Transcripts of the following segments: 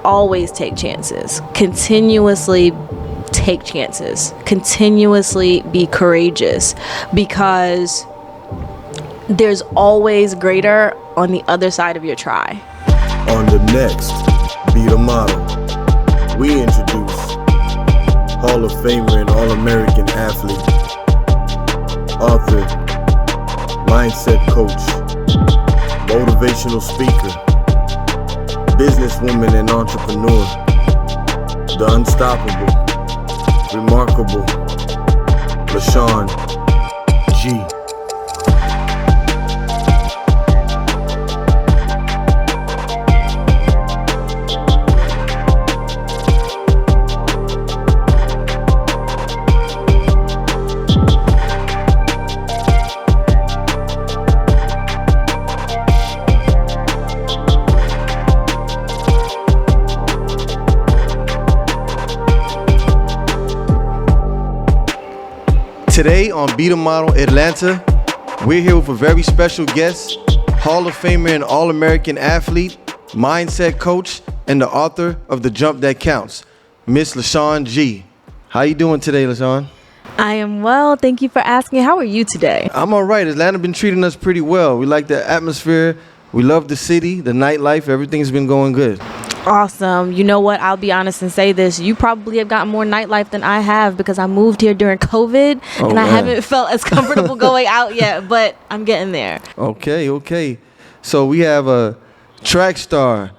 always take chances. Continuously take chances. Continuously be courageous, because there's always greater on the other side of your try. On the next Be the Model, we introduce Hall of Famer and All-American athlete, author, mindset coach, motivational speaker, businesswoman and entrepreneur, the unstoppable, remarkable Lashawn Gee. Today on Be the Model Atlanta, we're here with a very special guest, Hall of Famer and All-American athlete, mindset coach, and the author of The Jump That Counts, Miss Lashawn Gee. How you doing today, Lashawn? I am well. Thank you for asking. How are you today? I'm all right. Atlanta been treating us pretty well. We like the atmosphere. We love the city, the nightlife. Everything's been going good. Awesome. You know what? I'll be honest and say this. You probably have gotten more nightlife than I have, because I moved here during COVID and I haven't felt as comfortable going out yet, but I'm getting there. Okay. So we have a track star,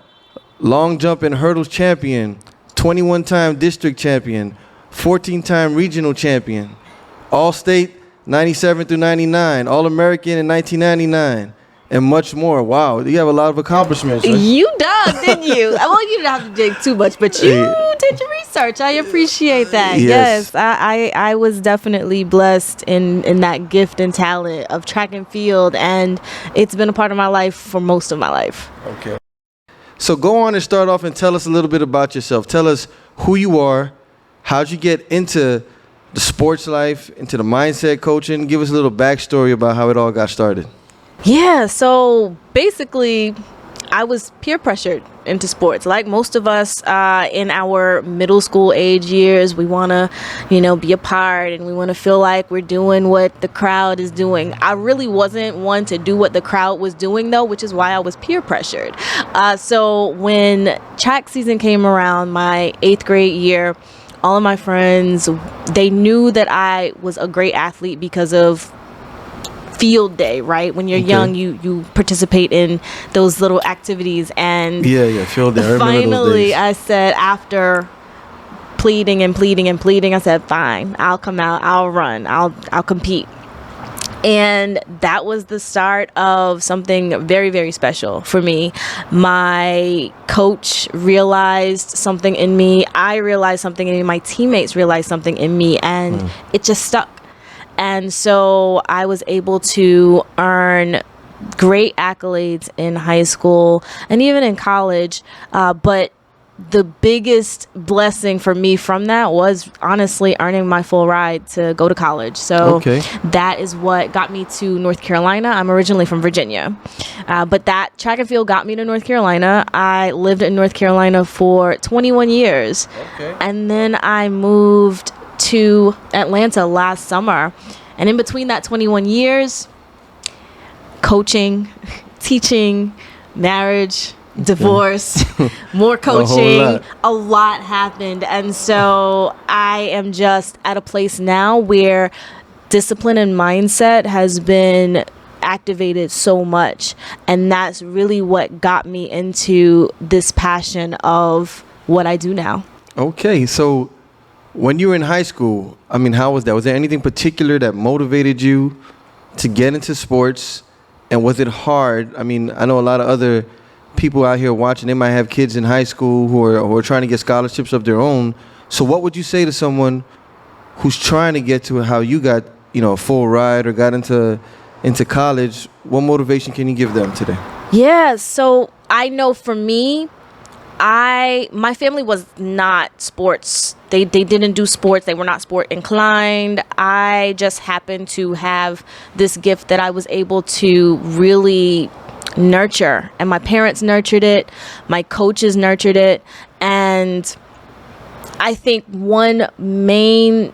long jump and hurdles champion, 21-time district champion, 14-time regional champion, All-State 97 through 99, All-American in 1999. And much more. Wow, you have a lot of accomplishments. Right? You dug, didn't you? Well, you didn't have to dig too much, but you did your research. I appreciate that. Yes, I was definitely blessed in that gift and talent of track and field, and it's been a part of my life for most of my life. Okay. So go on and start off and tell us a little bit about yourself. Tell us who you are, how'd you get into the sports life, into the mindset coaching. Give us a little backstory about how it all got started. Yeah, so basically, I was peer pressured into sports. Like most of us in our middle school age years, we want to, be a part, and we want to feel like we're doing what the crowd is doing. I really wasn't one to do what the crowd was doing, though, which is why I was peer pressured. So when track season came around, my 8th grade year, all of my friends, they knew that I was a great athlete because of field day, right? When you're young, you participate in those little activities, and field day. Finally, I said, after pleading, I said, fine, I'll come out, I'll run, I'll compete. And that was the start of something very, very special for me. My coach realized something in me. I realized something in me. My teammates realized something in me, and it just stuck. And so I was able to earn great accolades in high school and even in college. But the biggest blessing for me from that was honestly earning my full ride to go to college. So that is what got me to North Carolina. I'm originally from Virginia. But that track and field got me to North Carolina. I lived in North Carolina for 21 years. And then I moved to Atlanta last summer, and in between that 21 years, coaching, teaching, marriage, divorce, more coaching, a lot happened. And so I am just at a place now where discipline and mindset has been activated so much, and that's really what got me into this passion of what I do now. Okay, so when you were in high school, how was that? Was there anything particular that motivated you to get into sports? And was it hard? I know a lot of other people out here watching, they might have kids in high school who are trying to get scholarships of their own. So what would you say to someone who's trying to get to how you got, a full ride or got into college? What motivation can you give them today? Yeah, so I know for me, my family was not sports. They didn't do sports. They were not sport inclined. I just happened to have this gift that I was able to really nurture, and my parents nurtured it. My coaches nurtured it, And I think one main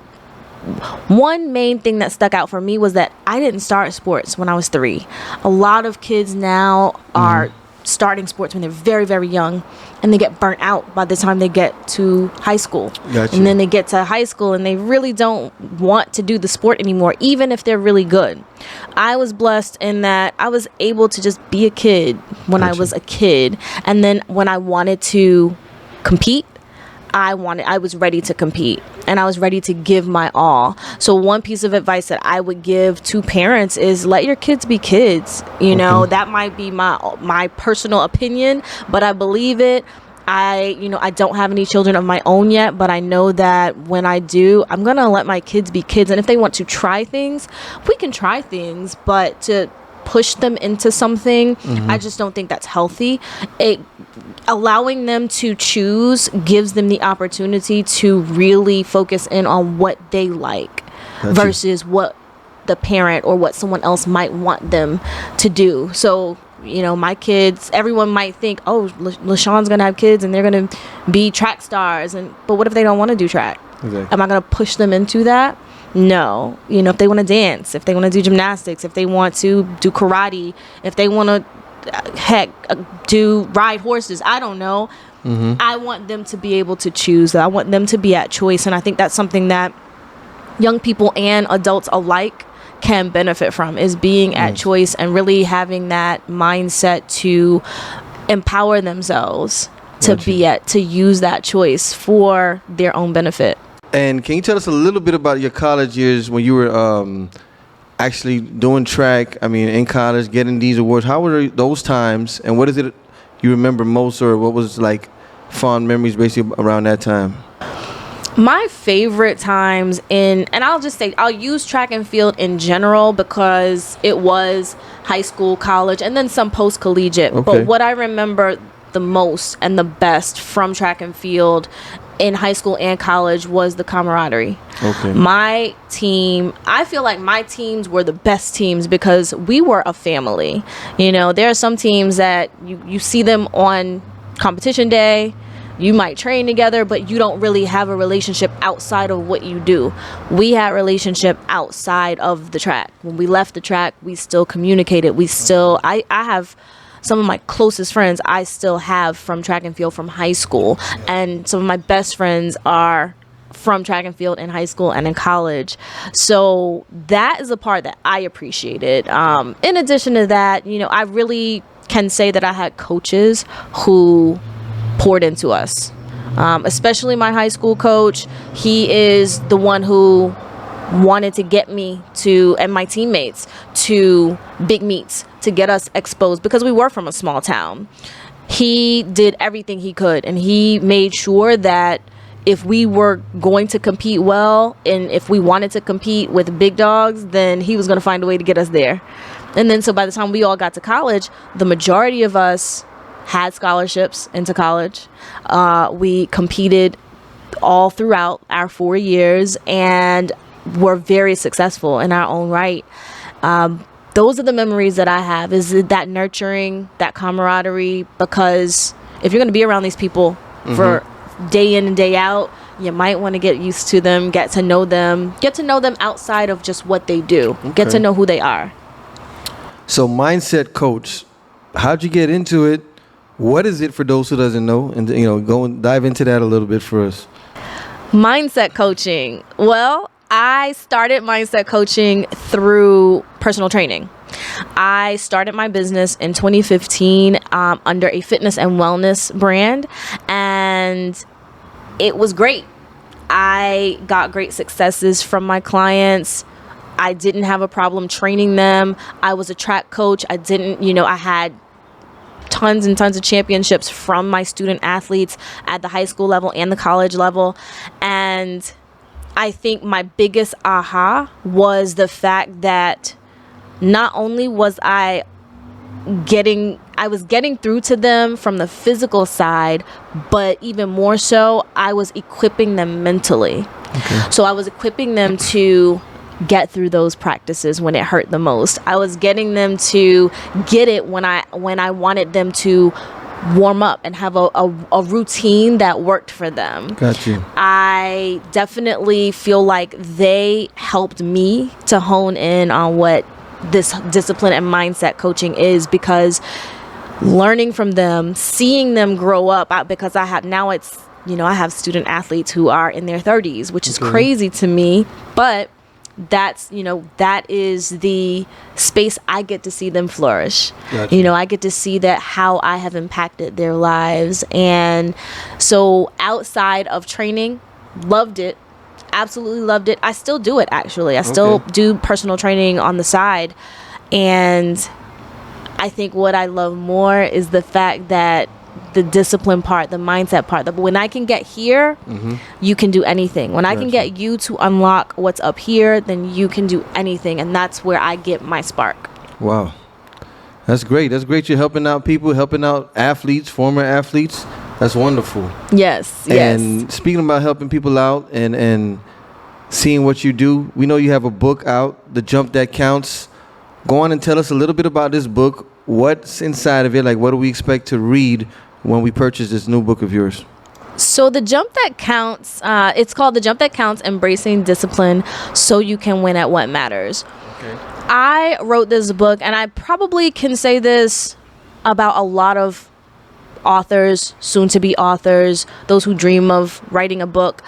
thing that stuck out for me was that I didn't start sports when I was 3. A lot of kids now are starting sports when they're very, very young, and they get burnt out by the time they get to high school. Gotcha. And then they get to high school and they really don't want to do the sport anymore, even if they're really good. I was blessed in that I was able to just be a kid when I was a kid. And then when I wanted to compete, I was ready to compete, and I was ready to give my all. So one piece of advice that I would give to parents is let your kids be kids. You know, that might be my personal opinion, but I believe it. I don't have any children of my own yet, but I know that when I do, I'm going to let my kids be kids. And if they want to try things, we can try things, but to push them into something, I just don't think that's healthy. Allowing them to choose gives them the opportunity to really focus in on what they like versus what the parent or what someone else might want them to do. So, my kids, everyone might think, oh, Lashawn's going to have kids and they're going to be track stars. But what if they don't want to do track? Okay. Am I going to push them into that? No. If they want to dance, if they want to do gymnastics, if they want to do karate, if they want to ride horses, I don't know. I want them to be able to choose. I want them to be at choice. And I think that's something that young people and adults alike can benefit from, is being at choice and really having that mindset to empower themselves to use that choice for their own benefit. And can you tell us a little bit about your college years when you were actually doing track? I mean, in college, getting these awards. How were those times, and what is it you remember most, or what was like fond memories basically around that time? My favorite times and I'll just say, I'll use track and field in general because it was high school, college, and then some post-collegiate. Okay. But what I remember the most and the best from track and field in high school and college was the camaraderie. Okay. My team, I feel like my teams were the best teams because we were a family. There are some teams that you see them on competition day, you might train together, but you don't really have a relationship outside of what you do. We had a relationship outside of the track. When we left the track, we still communicated. I have some of my closest friends I still have from track and field from high school. And some of my best friends are from track and field in high school and in college. So that is a part that I appreciated. In addition to that, I really can say that I had coaches who poured into us. Especially my high school coach. He is the one who wanted to get me and my teammates to big meets to get us exposed because we were from a small town. He did everything he could, and he made sure that if we were going to compete well and if we wanted to compete with big dogs, then he was going to find a way to get us there. And then so by the time we all got to college, the majority of us had scholarships into college. We competed all throughout our 4 years and were very successful in our own right. Those are the memories that I have, is that nurturing, that camaraderie, because if you're going to be around these people for day in and day out, you might want to get used to them, get to know them outside of just what they do, get to know who they are. So mindset coach, how'd you get into it? What is it for those who doesn't know? And go and dive into that a little bit for us. Mindset coaching. Well, I started mindset coaching through personal training. I started my business in 2015 under a fitness and wellness brand, and it was great. I got great successes from my clients. I didn't have a problem training them. I was a track coach. I had tons and tons of championships from my student athletes at the high school level and the college level. And I think my biggest aha was the fact that not only was I getting through to them from the physical side, but even more so, I was equipping them mentally. Okay. So I was equipping them to get through those practices when it hurt the most. I was getting them to get it when I wanted them to warm up and have a routine that worked for them. Got you. I definitely feel like they helped me to hone in on what this discipline and mindset coaching is, because learning from them, seeing them grow up, because I have student athletes who are in their 30s, which is crazy to me, but that is the space I get to see them flourish. Gotcha. I get to see that how I have impacted their lives. And so outside of training, loved it. Absolutely loved it. I still do it, actually. I still do personal training on the side. And I think what I love more is the fact that the discipline part, the mindset part, that when I can get here, you can do anything. When I can get you to unlock what's up here, then you can do anything. And that's where I get my spark. Wow. That's great. That's great. You're helping out people, helping out athletes, former athletes. That's wonderful. Yes. And speaking about helping people out and seeing what you do, we know you have a book out, The Jump That Counts. Go on and tell us a little bit about this book. What's inside of it? Like, what do we expect to read when we purchase this new book of yours? So The Jump That Counts, it's called The Jump That Counts, Embracing Discipline So You Can Win at What Matters. Okay. I wrote this book, and I probably can say this about a lot of authors, soon-to-be authors, those who dream of writing a book.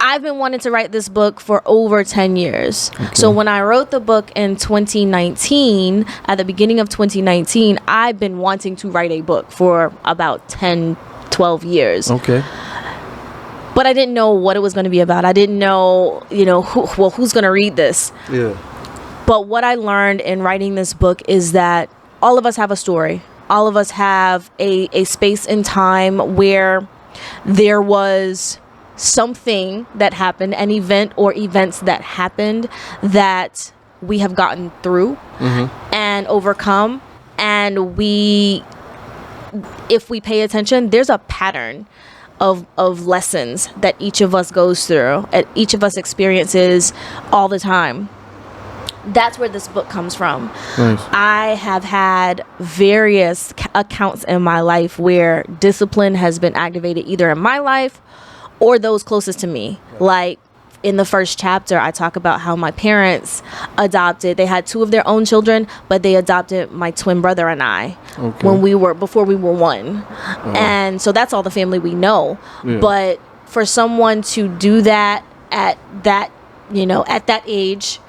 I've been wanting to write this book for over 10 years. Okay. So when I wrote the book in 2019, at the beginning of 2019, I've been wanting to write a book for about 10, 12 years. Okay. But I didn't know what it was going to be about. I didn't know, who's going to read this? Yeah. But what I learned in writing this book is that all of us have a story. All of us have a space in time where there was something that happened, an event or events that happened that we have gotten through and overcome. And if we pay attention, there's a pattern of lessons that each of us goes through, and each of us experiences all the time. That's where this book comes from. Nice. I have had various accounts in my life where discipline has been activated either in my life or those closest to me. Like in the first chapter, I talk about how my parents adopted. They had 2 of their own children, but they adopted my twin brother and I before we were 1. And so that's all the family we know. Yeah. But for someone to do that at that age,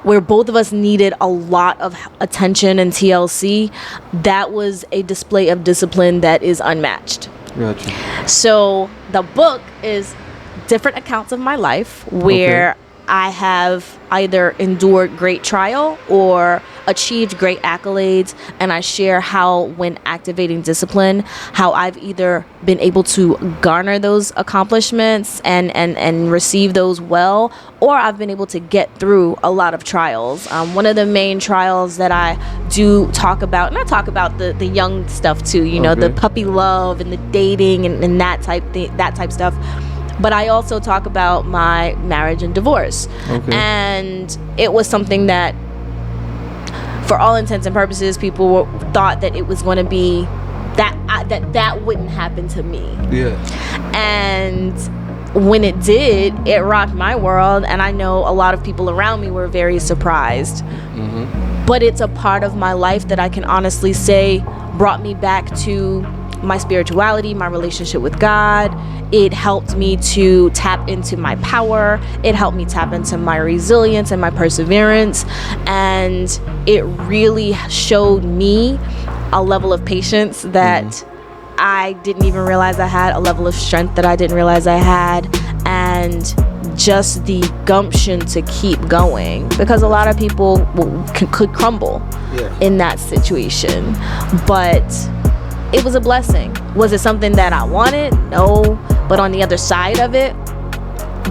where both of us needed a lot of attention and TLC, that was a display of discipline that is unmatched. Gotcha. So the book is different accounts of my life where I have either endured great trial or achieved great accolades, and I share how, when activating discipline, how I've either been able to garner those accomplishments and receive those well, or I've been able to get through a lot of trials. One of the main trials that I do talk about, and I talk about the young stuff too, the puppy love and the dating and that type stuff. But I also talk about my marriage and divorce. Okay. And it was something that, for all intents and purposes, people thought that it was going to be that wouldn't happen to me. Yeah. And when it did, it rocked my world. And I know a lot of people around me were very surprised. But it's a part of my life that I can honestly say brought me back to my spirituality, my relationship with God. It helped me to tap into my power. It helped me tap into my resilience and my perseverance. And it really showed me a level of patience that I didn't even realize I had, a level of strength that I didn't realize I had, and just the gumption to keep going, because a lot of people could crumble in that situation. But it was a blessing. Was it something that I wanted? No. But on the other side of it,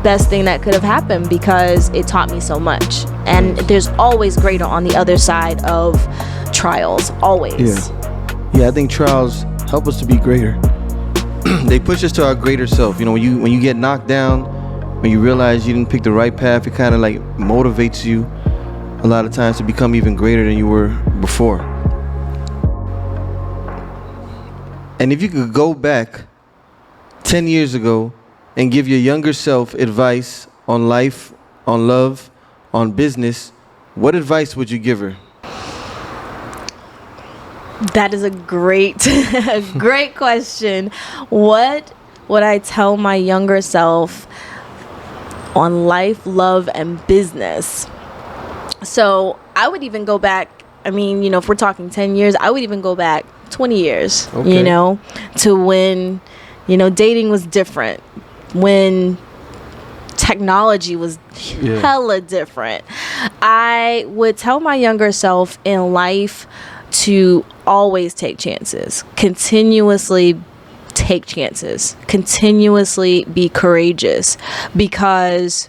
best thing that could have happened, because it taught me so much. And there's always greater on the other side of trials. Always. Yeah, I think trials help us to be greater. They push us to our greater self. When you get knocked down, when you realize you didn't pick the right path, it kind of like motivates you a lot of times to become even greater than you were before. And if you could go back 10 years ago and give your younger self advice on life, on love, on business, what advice would you give her? That is a great, a great question. What would I tell my younger self on life, love, and business? So I would even go back. I mean, if we're talking 10 years, I would even go back 20 years, Okay. To when, dating was different, when technology was hella different. I would tell my younger self in life to always take chances, continuously take chances, continuously be courageous, because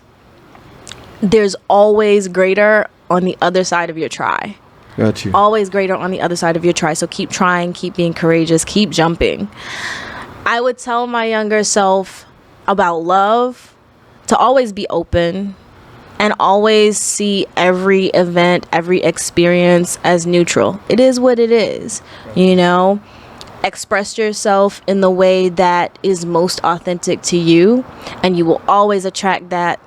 there's always greater on the other side of your try. Got you. Always greater on the other side of your try. So keep trying, keep being courageous, keep jumping. I would tell my younger self about love, to always be open and always see every event, every experience as neutral. It is what it is, Express yourself in the way that is most authentic to you, and you will always attract that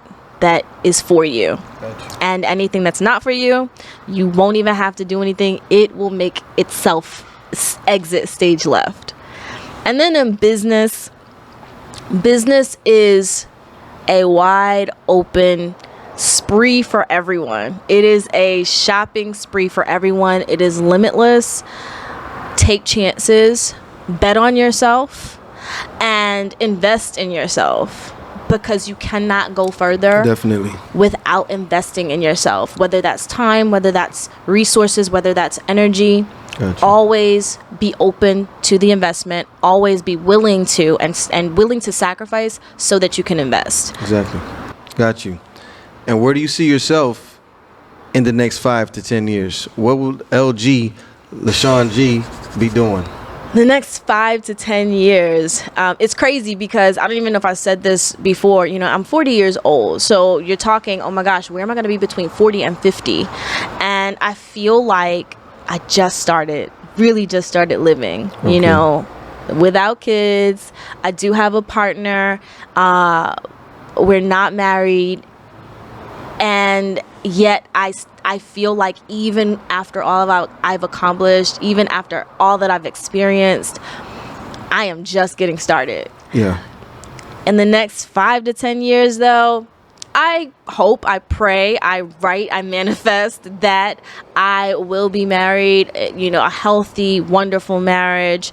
is for you. Gotcha. And anything that's not for you, you won't even have to do anything. It will make itself exit stage left. And then in business is a wide open spree for everyone. It is a shopping spree for everyone. It is limitless. Take chances, bet on yourself, and invest in yourself, because you cannot go further Definitely. without investing in yourself, whether that's time, whether that's resources, whether that's energy. Gotcha. Always be open to the investment, always be willing to and willing to sacrifice so that you can invest. Exactly. Got you. And where do you see yourself in the next 5 to 10 years? What will Lashawn Gee be doing? The next 5 to 10 years, it's crazy because I don't even know if I said this before. I'm 40 years old. So you're talking, oh my gosh, where am I going to be between 40 and 50? And I feel like I really just started living, Okay. Without kids. I do have a partner. We're not married. And yet I feel like even after all I've accomplished, even after all that I've experienced, I am just getting started. Yeah. In the next 5 to 10 years, though, I hope, I pray, I write, I manifest that I will be married, a healthy, wonderful marriage,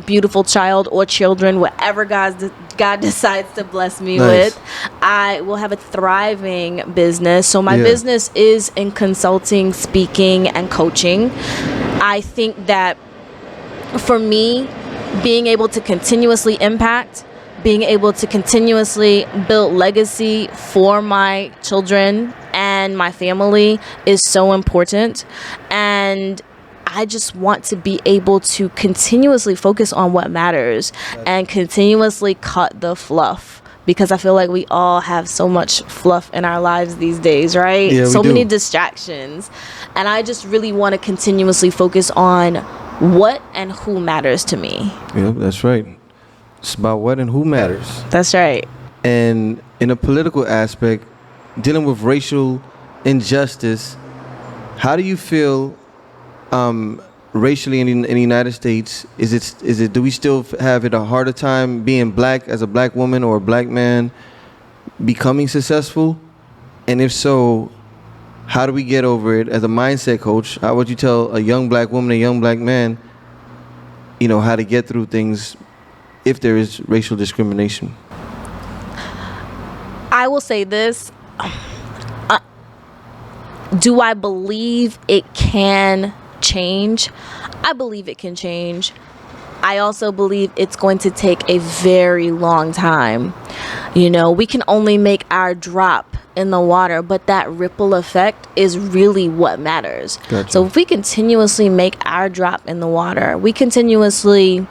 beautiful child or children, whatever God decides to bless me Nice. with. I will have a thriving business. So my Yeah. business is in consulting, speaking, and coaching. I think that for me, being able to continuously impact, being able to continuously build legacy for my children and my family is so important. And I just want to be able to continuously focus on what matters and continuously cut the fluff, because I feel like we all have so much fluff in our lives these days, right? Yeah, we so do. many distractions. And I just really want to continuously focus on what and who matters to me. Yeah, that's right. It's about what and who matters. That's right. And in a political aspect, dealing with racial injustice, how do you feel racially in the United States? Is it do we still have it a harder time being black as a black woman or a black man becoming successful? And if so, how do we get over it? As a mindset coach, how would you tell a young black woman, a young black man, how to get through things if there is racial discrimination? I will say this. Do I believe it can change? I believe it can change. I also believe it's going to take a very long time. We can only make our drop in the water, but that ripple effect is really what matters. Gotcha. So if we continuously make our drop in the water, we continuously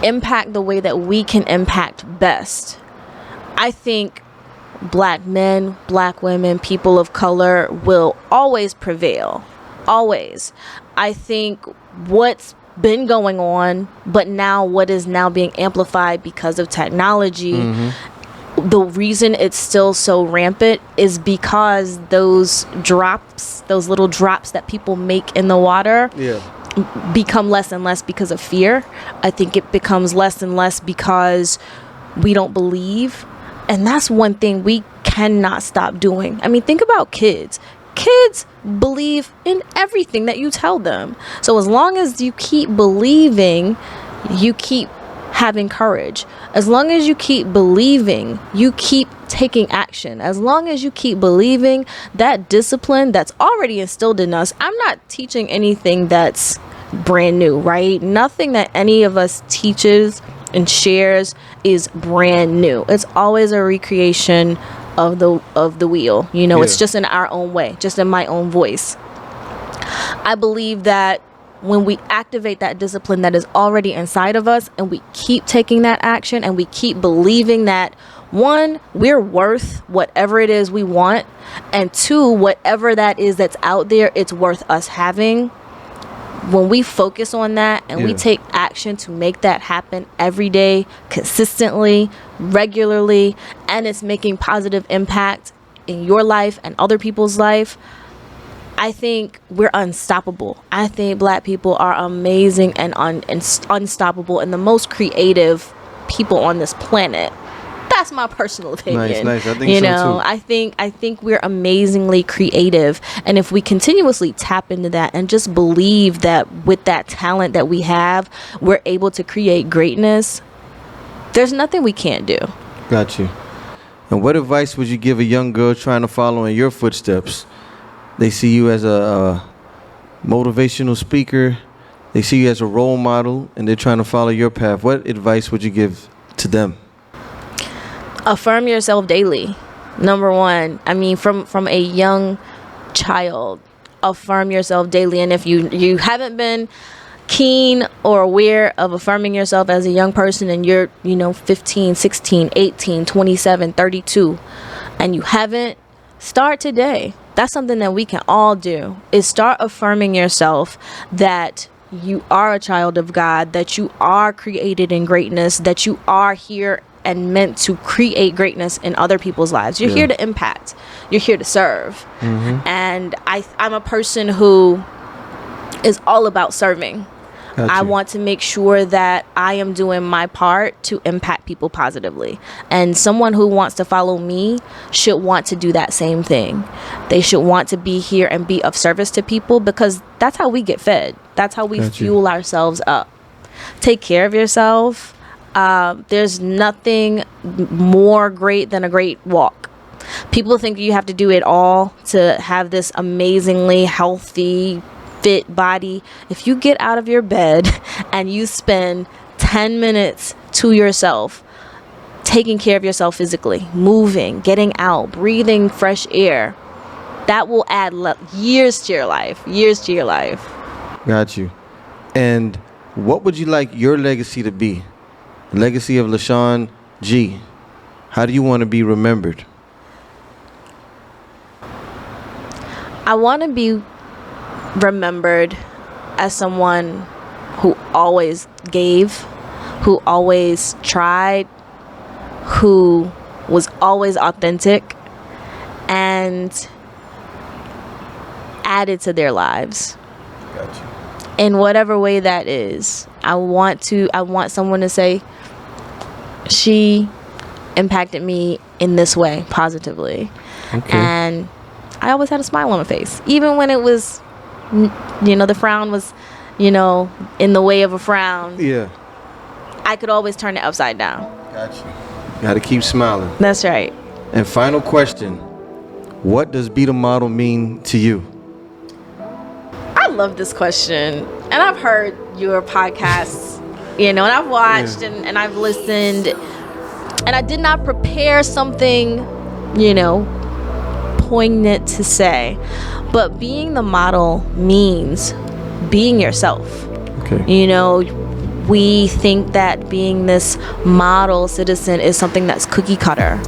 impact the way that we can impact best, I think black men, black women, people of color will always prevail. Always. I think what's been going on, but now what is now being amplified because of technology. The reason it's still so rampant is because those little drops that people make in the water become less and less because of fear. I think it becomes less and less because we don't believe. And that's one thing we cannot stop doing. I mean, think about kids. Kids believe in everything that you tell them. So as long as you keep believing, you keep having courage. As long as you keep believing, you keep taking action. As long as you keep believing, that discipline that's already instilled in us. I'm not teaching anything that's brand new, right? Nothing that any of us teaches and shares is brand new. It's always a recreation of the wheel. You know, it's just in our own way, just in my own voice. I believe that when we activate that discipline that is already inside of us, and we keep taking that action, and we keep believing that, one, we're worth whatever it is we want, and two, whatever that is that's out there, it's worth us having. When we focus on that and we take action to make that happen every day, consistently, regularly, and it's making positive impact in your life and other people's life, I think we're unstoppable. I think Black people are amazing and unstoppable and the most creative people on this planet. That's my personal opinion. Nice. I think so too. I think we're amazingly creative, and if we continuously tap into that and just believe that with that talent that we have, we're able to create greatness, there's nothing we can't do. Got you. And what advice would you give a young girl trying to follow in your footsteps? They see you as a motivational speaker. They see you as a role model, and they're trying to follow your path. What advice would you give to them? Affirm yourself daily. Number one. I mean, from a young child, affirm yourself daily. And if you haven't been keen or aware of affirming yourself as a young person, and you're 15, 16, 18, 27, 32, and you haven't, start today. That's something that we can all do, is start affirming yourself that you are a child of God, that you are created in greatness, that you are here and meant to create greatness in other people's lives. You're here to impact. You're here to serve. And I'm a person who is all about serving. Gotcha. I want to make sure that I am doing my part to impact people positively. And someone who wants to follow me should want to do that same thing. They should want to be here and be of service to people, because that's how we get fed. That's how we fuel ourselves up. Take care of yourself. There's nothing more great than a great walk. People think you have to do it all to have this amazingly healthy, fit body. If you get out of your bed and you spend 10 minutes to yourself, taking care of yourself physically, moving, getting out, breathing fresh air, that will add years to your life. Got you. And what would you like your legacy to be? The legacy of Lashawn Gee. How do you want to be remembered? I want to be remembered as someone who always gave, who always tried, who was always authentic, and added to their lives. Gotcha. In whatever way that is. I want someone to say, she impacted me in this way positively. Okay. And I always had a smile on my face, even when it was, the frown was, in the way of a frown. Yeah. I could always turn it upside down. Gotcha. Got to keep smiling. That's right. And final question: what does be the model mean to you? I love this question, and I've heard your podcasts, and I've watched and I've listened, and I did not prepare something, poignant to say, but being the model means being yourself. Okay. We think that being this model citizen is something that's cookie cutter,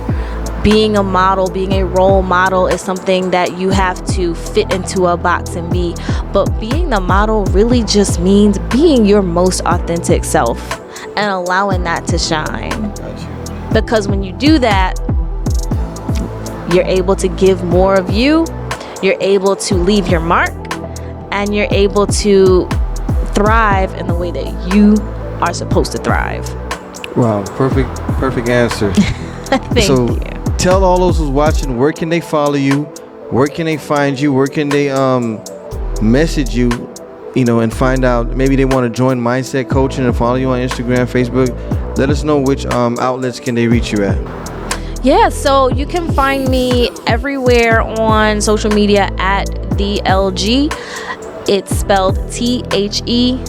being a model, being a role model is something that you have to fit into a box and be. But being the model really just means being your most authentic self and allowing that to shine. Because when you do that, you're able to give more of you, you're able to leave your mark, and you're able to thrive in the way that you are supposed to thrive. Wow, perfect answer. Thank you. Tell all those who's watching, where can they follow you? Where can they find you? Where can they message you, and find out, maybe they want to join Mindset Coaching and follow you on Instagram, Facebook? Let us know which outlets can they reach you at. Yeah, so you can find me everywhere on social media at the LG. It's spelled TheEllegee,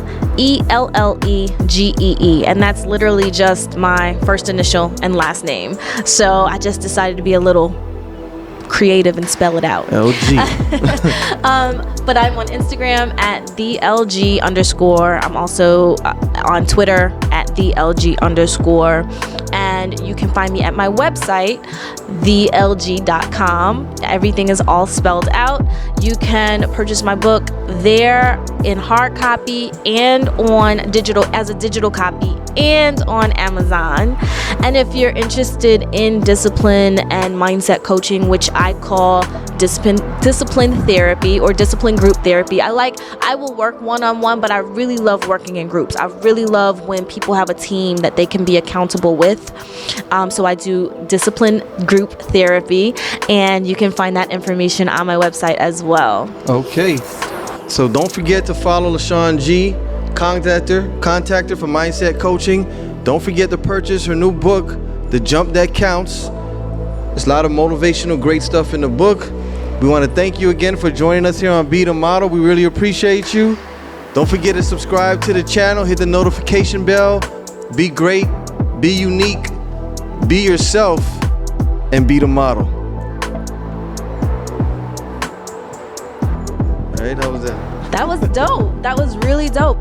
and that's literally just my first initial and last name. So I just decided to be a little creative and spell it out. LG. But I'm on Instagram at TheLG_. I'm also on Twitter at TheLG_. And you can find me at my website, thelg.com. Everything is all spelled out. You can purchase my book there in hard copy and on digital, as a digital copy, and on Amazon. And if you're interested in discipline and mindset coaching, which I call discipline therapy or discipline group therapy, I will work one-on-one, but I really love working in groups. I really love when people have a team that they can be accountable with. So I do discipline group therapy, and you can find that information on my website as well. Okay. So don't forget to follow Lashawn Gee, contact her for Mindset Coaching. Don't forget to purchase her new book, The Jump That Counts. There's a lot of motivational, great stuff in the book. We want to thank you again for joining us here on Be The Model. We really appreciate you. Don't forget to subscribe to the channel, hit the notification bell. Be great, be unique, be yourself, and be the model. All right, how was that? That was dope. That was really dope.